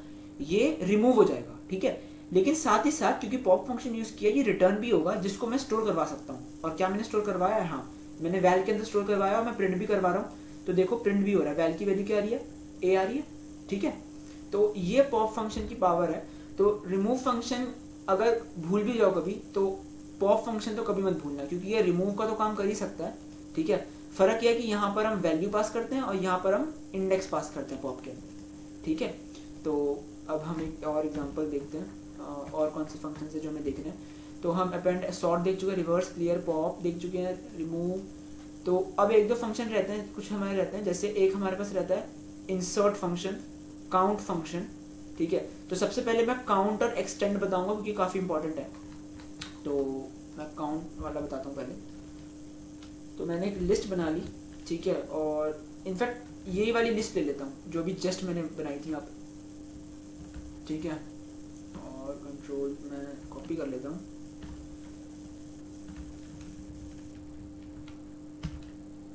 A: ये रिमूव हो जाएगा, ठीक है। लेकिन साथ ही साथ क्योंकि पॉप फंक्शन यूज किया ये रिटर्न भी होगा जिसको मैं स्टोर करवा सकता हूँ। और क्या मैंने स्टोर करवाया है, हाँ मैंने वैल के अंदर स्टोर करवाया और मैं प्रिंट भी करवा रहा हूँ, तो देखो प्रिंट भी हो रहा है, वैल की वैल्यू क्या आ रही है, ए आ रही है, ठीक है। तो ये पॉप फंक्शन की पावर है। तो रिमूव फंक्शन अगर भूल भी जाओ कभी तो पॉप फंक्शन तो कभी मत भूलना, क्योंकि ये रिमूव का तो काम कर ही सकता है, ठीक है। फर्क यह है कि यहाँ पर हम वैल्यू पास करते हैं और यहाँ पर हम इंडेक्स पास करते हैं पॉप के अंदर, ठीक है। तो अब हम एक और एग्जांपल देखते हैं, और कौन से फंक्शन है जो हमें देखने हैं। तो हम अपेंड सॉर्ट देख चुके हैं, रिवर्स क्लियर पॉप देख चुके हैं, रिमूव। तो अब एक दो फंक्शन रहते हैं, कुछ हमारे रहते हैं, जैसे एक हमारे पास रहता है इंसर्ट फंक्शन, काउंट फंक्शन, ठीक है। तो सबसे पहले मैं काउंट और एक्सटेंड बताऊंगा क्योंकि काफी इंपॉर्टेंट है। तो मैं काउंट वाला बताता हूँ पहले। तो मैंने एक लिस्ट बना ली, ठीक है, और इनफैक्ट यही वाली लिस्ट ले लेता हूँ जो भी जस्ट मैंने बनाई थी यहाँ पे, ठीक है, और कंट्रोल मैं कॉपी कर लेता हूँ,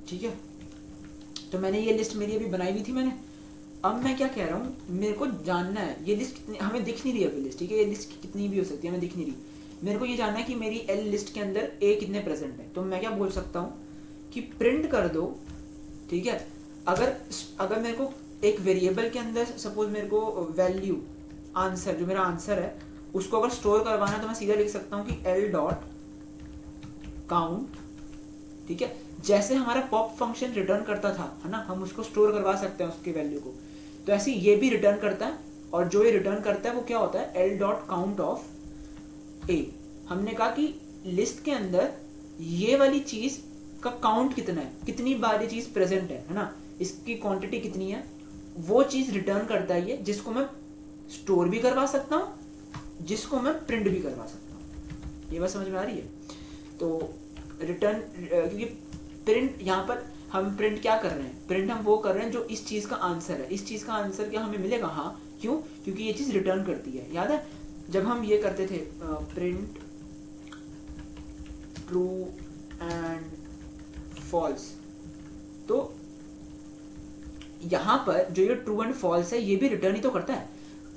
A: ठीक है। तो मैंने ये लिस्ट मेरी अभी बनाई हुई थी मैंने। अब मैं क्या कह रहा हूँ, मेरे को जानना है ये लिस्ट कितनी, हमें दिख नहीं रही अभी लिस्ट, ठीक है, ये लिस्ट कितनी भी हो सकती है, हमें दिख नहीं रही। मेरे को ये जानना है कि मेरी एल लिस्ट के अंदर ए कितने प्रेजेंट है। तो मैं क्या बोल सकता हूँ कि प्रिंट कर दो, ठीक है। अगर मेरे को एक वेरिएबल के अंदर सपोज मेरे को वैल्यू आंसर, जो मेरा आंसर है उसको अगर स्टोर करवाना है तो मैं सीधा लिख सकता हूँ कि l डॉट काउंट, ठीक है। जैसे हमारा पॉप फंक्शन रिटर्न करता था, है ना, हम उसको स्टोर करवा सकते हैं उसकी वैल्यू को, तो ऐसे ये भी रिटर्न करता है। और जो ये रिटर्न करता है वो क्या होता है, l dot count of a। हमने कहा कि लिस्ट के अंदर ये वाली चीज का काउंट कितना है, कितनी बार ये चीज प्रेजेंट है ना, इसकी क्वांटिटी कितनी है, वो चीज रिटर्न करता है ये, जिसको मैं स्टोर भी करवा सकता हूँ, जिसको मैं प्रिंट भी करवा सकता हूँ। ये बात समझ में आ रही है? तो रिटर्न, क्योंकि प्रिंट यहाँ पर हम प्रिंट क्या कर रहे हैं, प्रिंट हम वो कर रहे हैं जो इस चीज का आंसर है। इस चीज का आंसर क्या हमें मिलेगा, हाँ, क्यों, क्योंकि ये चीज रिटर्न करती है। याद है जब हम ये करते थे प्रिंट ट्रू एंड फॉल्स, तो यहां पर जो ये ट्रू एंड फॉल्स है ये भी रिटर्न ही तो करता है।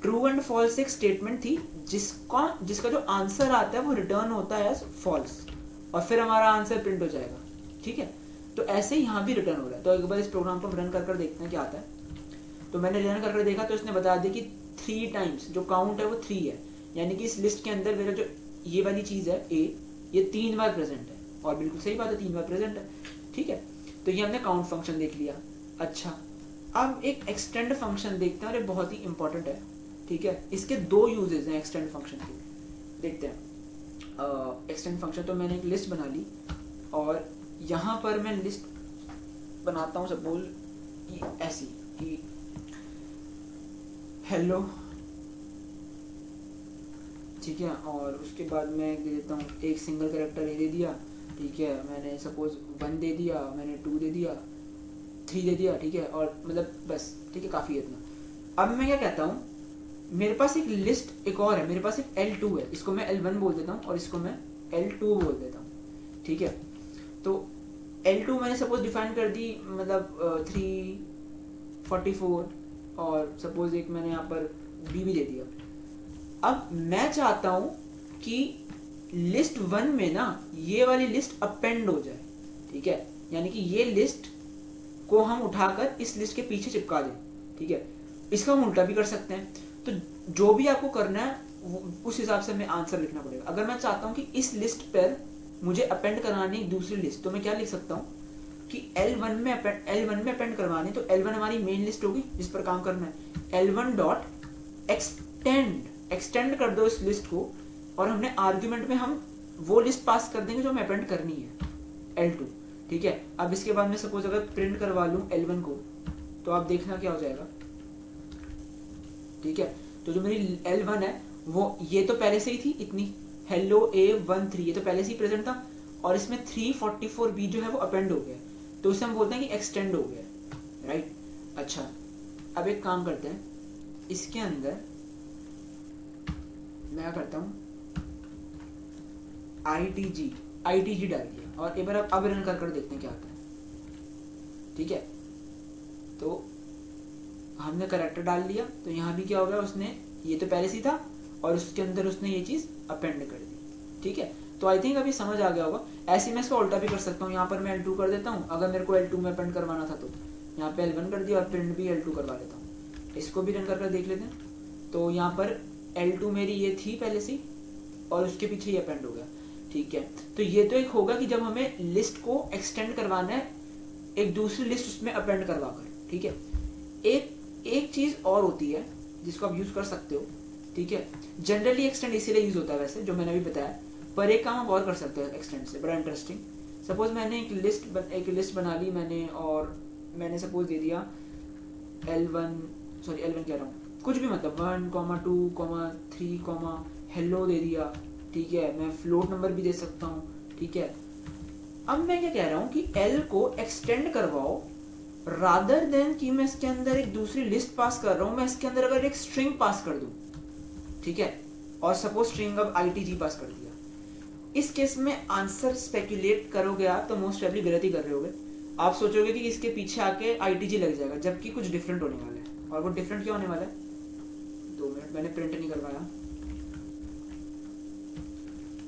A: ट्रू एंड फॉल्स एक स्टेटमेंट थी जिसका जो आंसर आता है वो रिटर्न होता है एज फॉल्स, और फिर हमारा आंसर प्रिंट हो जाएगा, ठीक है। तो ऐसे ही यहाँ भी रिटर्न हो रहा है। तो एक बार इस प्रोग्राम को रन कर देखते हैं क्या आता है। तो मैंने रन कर देखा तो इसने बता दिया कि 3 टाइम्स जो काउंट है वो 3 है, यानी कि इस लिस्ट के अंदर मेरा जो ये वाली चीज है a, ये 3 बार प्रेजेंट है। और बिल्कुल सही बात है, 3 बार प्रेजेंट है, ठीक है। तो ये हमने काउंट फंक्शन देख लिया। अच्छा, अब एक एक्सटेंड फंक्शन देखते हैं, और ये बहुत ही इंपॉर्टेंट है, ठीक है। इसके 2 यूजेस हैं एक्सटेंड फंक्शन के, देखते हैं। एक्सटेंड फंक्शन, तो मैंने एक लिस्ट बना ली, और यहाँ पर मैं लिस्ट बनाता हूँ सपोज ऐसी कि हेलो, ठीक है। और उसके बाद मैं दे देता हूँ एक सिंगल कैरेक्टर ए दे दिया, ठीक है। मैंने सपोज 1 दे दिया, मैंने 2 दे दिया, 3 दे दिया, ठीक है। और मतलब बस, ठीक है, काफ़ी है इतना। अब मैं क्या कहता हूँ, मेरे पास एक लिस्ट एक और है, मेरे पास एक L2 है, इसको मैं L1 बोल देता हूँ और इसको मैं L2 बोल देता हूँ, ठीक है। तो L2 मैंने सपोज डिफाइन कर दी, मतलब 344, और सपोज एक मैंने यहाँ पर B भी दे दिया। अब मैं चाहता हूँ कि लिस्ट 1 में ना ये वाली लिस्ट अपेंड हो जाए, ठीक है, यानी कि ये लिस्ट को हम उठाकर इस लिस्ट के पीछे चिपका दें, ठीक है। इसका हम उल्टा भी कर सकते हैं। तो जो भी आपको करना है उस हिसाब से हमें आंसर लिखना पड़ेगा। अगर मैं चाहता हूं कि इस लिस्ट पर मुझे अपेंड करानी दूसरी लिस्ट, तो मैं क्या लिख सकता हूं कि L1 में अपेंड करवानी, तो L1 हमारी मेन लिस्ट होगी जिस पर काम करना है। L1 डॉट एक्सटेंड कर दो इस लिस्ट को, और हमने आर्ग्यूमेंट में हम वो लिस्ट पास कर देंगे जो हमें अपेंड करनी है, L2, ठीक है। अब इसके बाद में सपोज अगर प्रिंट करवा लूं L1 को, तो आप देखना क्या हो जाएगा, ठीक है। तो जो मेरी L1 है वो ये तो पहले से ही थी, इतनी हेलो A13 ये तो पहले से ही प्रेजेंट था, और इसमें 344B जो है वो अपेंड हो गया, तो उसे हम बोलते हैं कि एक्सटेंड हो गया, राइट। अच्छा, अब एक काम करते हैं, इसके अंदर मैं क्या करता हूँ, ITG डाल दिया, और एक बार अब रन कर देखते हैं क्या आता है, ठीक है। तो हमने करेक्टर डाल लिया, तो यहाँ भी क्या हो गया, उसने ये तो पहले से ही था और उसके अंदर उसने ये चीज अपेंड कर दी, ठीक है। तो आई थिंक अभी समझ आ गया होगा। ऐसे मैं इसको उल्टा भी कर सकता हूँ, यहाँ पर मैं L2 कर देता हूँ, अगर मेरे को L2 में अपेंड करवाना था तो यहाँ पे L1 कर दिया और प्रिंट भी L2 करवा लेता हूँ। इसको भी रन कर देख लेते हैं। तो यहाँ पर L2 मेरी ये थी पहले से, और उसके पीछे ये अपेंड हो गया, ठीक है। तो ये तो एक होगा कि जब हमें लिस्ट को एक्सटेंड करवाना है एक दूसरी लिस्ट उसमें अपेंड करवा कर, ठीक है। एक चीज और होती है जिसको आप यूज कर सकते हो, ठीक है। जनरली एक्सटेंड इसीलिए यूज होता है वैसे, जो मैंने अभी बताया, पर एक काम आप और कर सकते हैं एक्सटेंड से, बड़ा इंटरेस्टिंग। सपोज मैंने एक लिस्ट बना ली मैंने, और मैंने सपोज दे दिया L1 कह रहा हूँ, कुछ भी, मतलब 1, 2, 3, हेलो दे दिया, ठीक है। मैं फ्लोट नंबर भी दे सकता हूँ, ठीक है। अब मैं क्या कह रहा हूँ कि L को एक्सटेंड करवाओ, रादर देन कि मैं इसके अंदर एक दूसरी लिस्ट पास कर रहा हूँ, मैं इसके अंदर अगर एक स्ट्रिंग पास कर दूं, ठीक है, और सपोज स्ट्रिंग अब ITG पास कर दिया, इस केस में आंसर स्पेक्यूलेट करोगे आप तो मोस्ट प्रोबेबली गलत ही कर रहे होगे। आप सोचोगे कि इसके पीछे आके ITG लग जाएगा, जबकि कुछ डिफरेंट होने वाला है। और वो डिफरेंट क्या होने वाला है, 2 मिनट, मैंने प्रिंट नहीं करवाया,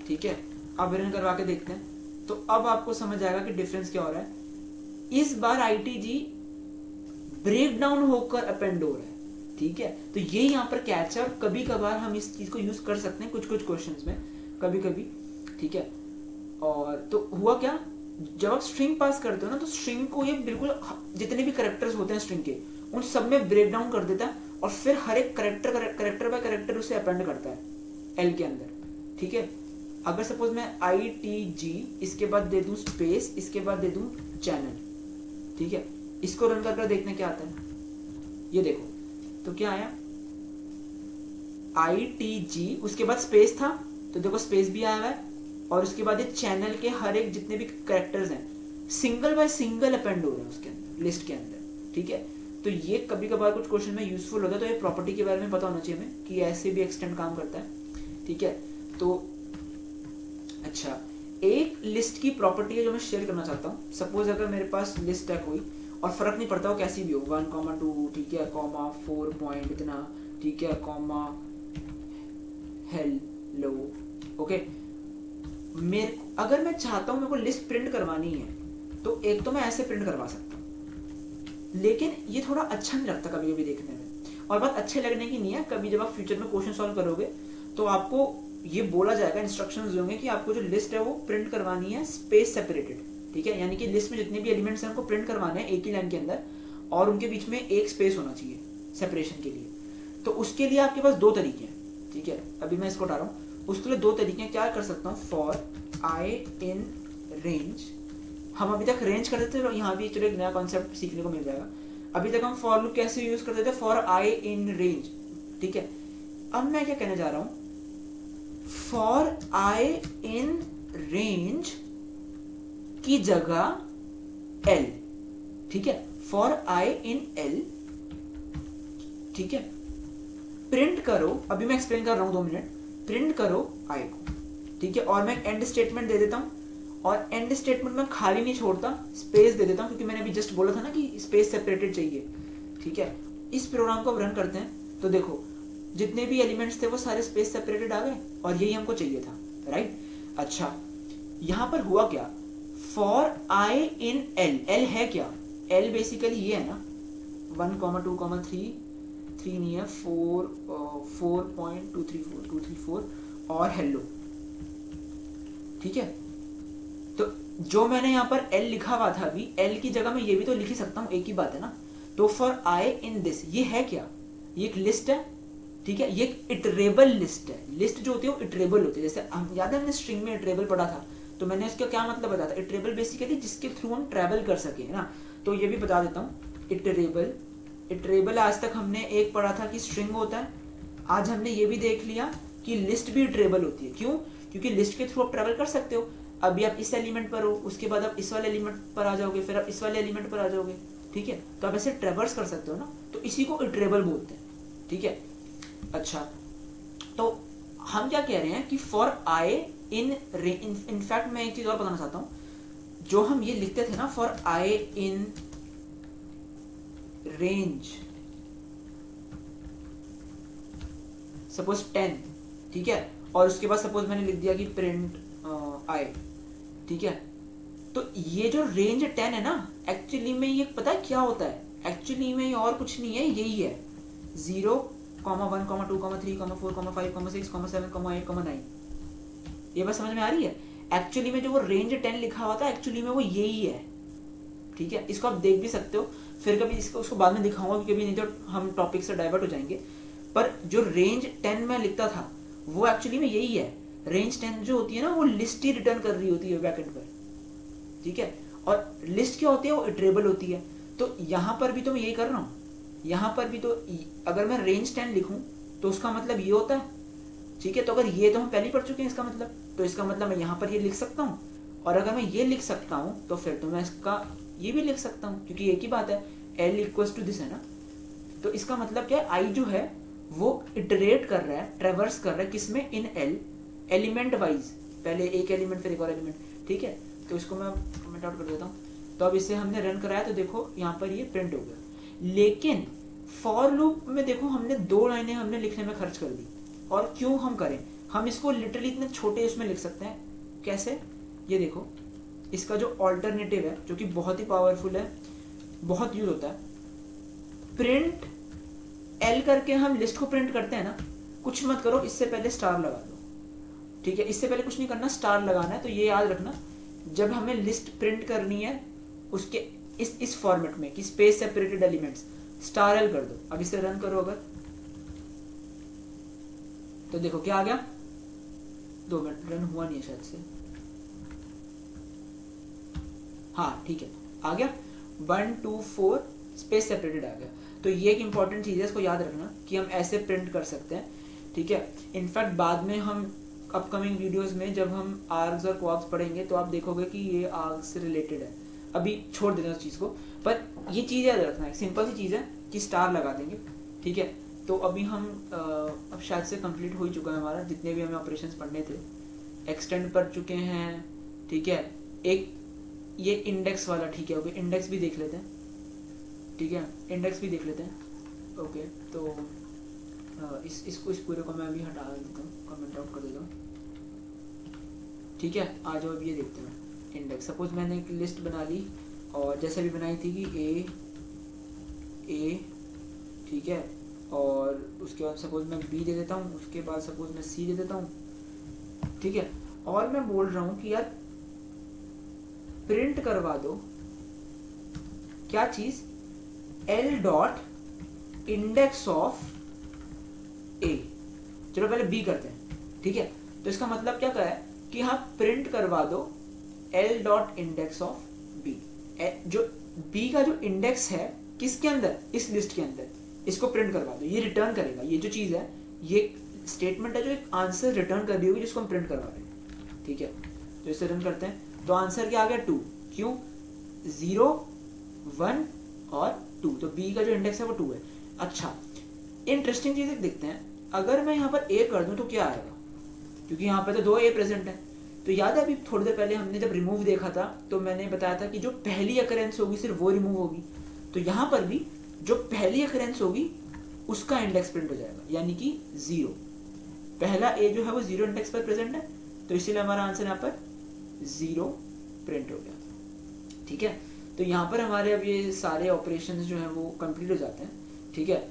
A: ठीक है। अब रन करवा के देखते हैं, तो अब आपको समझ आएगा कि डिफरेंस क्या हो रहा है। इस बार ITG ब्रेक डाउन होकर अपेंड हो रहा है, ठीक है, तो ये यहाँ पर कैच है और कभी कभार हम इस चीज को यूज कर सकते हैं कुछ कुछ क्वेश्चंस में, कभी कभी, ठीक है। और तो हुआ क्या, जब आप स्ट्रिंग पास करते हो ना, तो स्ट्रिंग को ये बिल्कुल जितने भी करेक्टर्स होते हैं स्ट्रिंग के, उन सब में ब्रेक डाउन कर देता है और फिर हर एक करेक्टर बाय करेक्टर उसे अपेंड करता है एल के अंदर, ठीक है। अगर सपोज मैं ITG इसके बाद दे दूं स्पेस, इसके बाद दे दूं चैनल, ठीक है, इसको रन कर देखने क्या आता है, ये देखो तो क्या आया, ITG उसके बाद स्पेस था, तो देखो स्पेस भी आया हुआ है, और उसके बाद ये चैनल के हर एक जितने भी कैरेक्टर्स हैं सिंगल बाय सिंगल अपेंड हो रहे हैं उसके अंदर, लिस्ट के अंदर, ठीक है। तो ये कभी कभार कुछ क्वेश्चन में यूजफुल होता है, तो ये प्रॉपर्टी के बारे में पता होना चाहिए हमें कि ऐसे भी एक्सटेंड काम करता है, ठीक है। तो अच्छा, एक लिस्ट की प्रॉपर्टी है जो मैं शेयर करना चाहता हूँ। सपोज अगर मेरे पास लिस्ट है कोई, और फर्क नहीं पड़ता वो कैसी भी हो, 1,2, ठीक है, कॉमा 4 पॉइंट इतना, ठीक है, कॉमा हेलो, ओके। अगर मैं चाहता हूं मेरे को लिस्ट प्रिंट करवानी है, तो एक तो मैं ऐसे प्रिंट करवा सकता हूँ, लेकिन ये थोड़ा अच्छा नहीं लगता कभी कभी देखने में, और बात अच्छे लगने की नहीं है। कभी जब आप फ्यूचर में क्वेश्चन सॉल्व करोगे तो आपको ये बोला जाएगा, इंस्ट्रक्शंस होंगे कि आपको जो लिस्ट है वो प्रिंट करवानी है स्पेस सेपरेटेड, ठीक है, यानी कि लिस्ट में जितने भी एलिमेंट्स हैं उनको प्रिंट करवाने हैं एक ही लाइन के अंदर, और उनके बीच में एक स्पेस होना चाहिए सेपरेशन के लिए। तो उसके लिए आपके पास दो तरीके हैं, ठीक है, अभी मैं इसको उठा रहा हूँ। उसके लिए दो तरीके क्या कर सकता हूँ, फॉर I इन रेंज, हम अभी तक रेंज करते थे, यहाँ भी चलो एक नया कॉन्सेप्ट सीखने को मिल जाएगा। अभी तक हम फॉर लूप कैसे यूज करते थे, फॉर I इन रेंज, ठीक है। अब मैं क्या कहने जा रहा हूँ, फॉर I इन रेंज की जगह L, ठीक है, फॉर I इन L, ठीक है, प्रिंट करो, अभी मैं एक्सप्लेन कर रहा हूं 2 मिनट, प्रिंट करो I को, ठीक है, और मैं एंड स्टेटमेंट दे देता हूं, और एंड स्टेटमेंट में खाली नहीं छोड़ता, स्पेस दे देता हूं, क्योंकि मैंने अभी जस्ट बोला था ना कि स्पेस सेपरेटेड चाहिए, ठीक है। इस प्रोग्राम को अब रन करते हैं, तो देखो जितने भी एलिमेंट्स थे वो सारे स्पेस सेपरेटेड आ गए, और यही हमको चाहिए था, राइट। अच्छा, यहां पर हुआ क्या, for I in L, L है क्या, L बेसिकली ये है ना 1,2,3, 3 नहीं है, 4.234 और हेलो, ठीक है। तो जो मैंने यहाँ पर L लिखा हुआ था, अभी L की जगह मैं ये भी तो लिख ही सकता हूँ, एक ही बात है ना। तो फॉर I इन दिस, ये है क्या, ये एक लिस्ट है, ठीक है, ये एक इटरेबल लिस्ट है। लिस्ट जो होती है वो इटरेबल होती है, जैसे हम याद है हमने स्ट्रिंग में इटरेबल पढ़ा था, तो मैंने इसका क्या मतलब बताया था, इटरेबल बेसिकली जिसके थ्रू हम ट्रेवल कर सके, है ना। तो ये भी बता देता हूँ, इटरेबल आज तक हमने एक पढ़ा था कि स्ट्रिंग होता है, आज हमने ये भी देख लिया कि लिस्ट भी इटरेबल होती है। क्यों, क्योंकि लिस्ट के थ्रू आप ट्रेवल कर सकते हो। अभी आप इस एलिमेंट पर हो, उसके बाद आप इस वाले एलिमेंट पर आ जाओगे, फिर आप इस वाले एलिमेंट पर आ जाओगे, ठीक है, तो आप ऐसे ट्रेवर्स कर सकते हो ना, तो इसी को इटरेबल बोलते हैं, ठीक है। अच्छा, तो हम क्या कह रहे हैं कि फॉर I इन इनफैक्ट मैं एक चीज और बताना चाहता हूं, जो हम ये लिखते थे ना, for I in range suppose 10, ठीक है, और उसके बाद सपोज मैंने लिख दिया कि प्रिंट I, ठीक है। तो ये जो रेंज 10 है ना, एक्चुअली में ये पता है क्या होता है, एक्चुअली में ये और कुछ नहीं है, यही है 0, 1, 2, 3, 4, 5, 6, 7, 8, 9। ये बात समझ में आ रही है। एक्चुअली में जो वो रेंज 10 लिखा हुआ था, एक्चुअली में वो यही है, ठीक है। इसको आप देख भी सकते हो, फिर कभी इसको उसको बाद में दिखाऊंगा, क्योंकि नहीं तो हम टॉपिक से डाइवर्ट हो जाएंगे। पर जो रेंज 10 में लिखता था वो एक्चुअली में यही है। रेंज 10 जो होती है ना, वो लिस्ट ही रिटर्न कर रही होती है बैकएंड पर, ठीक है। और लिस्ट क्या होती है, वो इटरेबल होती है। तो यहां पर भी तो मैं यही कर रहा हूं, यहां पर भी तो अगर मैं रेंज 10 लिखूं तो उसका मतलब ये होता है, ठीक है। तो अगर ये तो हम पहले ही पढ़ चुके हैं इसका मतलब, तो इसका मतलब मैं यहां पर ये लिख सकता हूं, और अगर मैं ये लिख सकता हूं तो फिर तो मैं इसका ये भी लिख सकता हूं, क्योंकि एक ही बात है, L इक्वल्स टू दिस है ना। तो इसका मतलब क्या है, I जो है वो इटरेट कर रहा है, ट्रेवर्स कर रहा है, किसमें, इन L, एलिमेंट वाइज, पहले एक एलिमेंट फिर एक और एलिमेंट, ठीक है। तो इसको मैं कमेंट आउट कर देता हूँ। तो अब इसे हमने रन कराया, तो देखो यहाँ पर ये प्रिंट हो गया। लेकिन फॉर लूप में देखो हमने 2 लाइनें हमने लिखने में खर्च कर दी, और क्यों हम करें, हम इसको लिटरली इतने छोटे उसमें लिख सकते हैं। कैसे, ये देखो, इसका जो ऑल्टरनेटिव है, जो कि बहुत ही पावरफुल है, बहुत यूज होता है, प्रिंट L करके हम लिस्ट को प्रिंट करते हैं ना, कुछ मत करो, इससे पहले स्टार लगा दो, ठीक है। इससे पहले कुछ नहीं करना, स्टार लगाना है। तो ये याद रखना, जब हमें लिस्ट प्रिंट करनी है उसके इस फॉर्मेट में कि space separated elements, star L कर दो। अब इसे रन करो अगर, तो देखो क्या आ गया। 2 मिनट, रन हुआ नहीं है शायद से, हाँ ठीक है आ गया, 1 2 4 स्पेस सेपरेटेड आ गया। तो ये एक इंपॉर्टेंट चीज है, इसको याद रखना कि हम ऐसे प्रिंट कर सकते हैं, ठीक है। इनफैक्ट बाद में हम अपकमिंग वीडियोस में जब हम आर्ग्स और क्वार्क्स पढ़ेंगे तो आप देखोगे कि ये आर्ग्स से रिलेटेड है। अभी छोड़ देना उस चीज़ को, पर ये चीज़ याद रखना, एक सिंपल सी चीज़ है कि स्टार लगा देंगे, ठीक है। तो अभी हम अब शायद से कंप्लीट हो ही चुका है हमारा, जितने भी हमें ऑपरेशंस पढ़ने थे एक्सटेंड कर चुके हैं, ठीक है। एक ये इंडेक्स वाला, ठीक है, ओके, इंडेक्स भी देख लेते हैं, ठीक है, इंडेक्स भी देख लेते हैं, ओके। तो इस पूरे को मैं अभी हटा देता हूँ, कमेंट आउट कर देता हूँ, ठीक है। आ जाओ अब ये देखते हैं इंडेक्स। सपोज मैंने एक लिस्ट बना ली और जैसे भी बनाई थी कि ए, ठीक है, और उसके बाद सपोज मैं बी दे देता हूँ, उसके बाद सपोज मैं सी दे देता हूँ, ठीक है। और मैं बोल रहा हूँ कि यार प्रिंट करवा दो क्या चीज, L डॉट इंडेक्स ऑफ ए। चलो पहले बी करते हैं, ठीक है। तो इसका मतलब क्या कहा है कि हाँ प्रिंट करवा दो L dot index of B. जो बी का जो इंडेक्स है किसके अंदर, इस लिस्ट के अंदर, इसको प्रिंट करवा दो। ये रिटर्न करेगा, ये जो चीज है, ये स्टेटमेंट है जो एक आंसर रिटर्न कर रही होगी जिसको हम प्रिंट करवा रहे हैं, ठीक है। तो इसे रन करते हैं, तो आंसर क्या आ गया 2, क्यों, 0 1 और 2, तो बी का जो इंडेक्स है वो 2 है। अच्छा इंटरेस्टिंग चीज देखते हैं, अगर मैं यहाँ पर ए कर दूं तो क्या आएगा, क्योंकि यहाँ पे तो 2 ए प्रेजेंट है। तो याद है अभी थोड़ी देर पहले हमने जब रिमूव देखा था तो मैंने बताया था कि जो पहली अकरेंस होगी सिर्फ वो रिमूव होगी। तो यहाँ पर भी जो पहली अकरेंस होगी उसका इंडेक्स प्रिंट हो जाएगा, यानी कि 0। पहला ए जो है वो 0 इंडेक्स पर प्रेजेंट है, तो इसीलिए हमारा आंसर यहाँ पर 0 प्रिंट हो गया, ठीक है। तो यहाँ पर हमारे अब ये सारे ऑपरेशंस जो है वो कंप्लीट हो जाते हैं, ठीक है।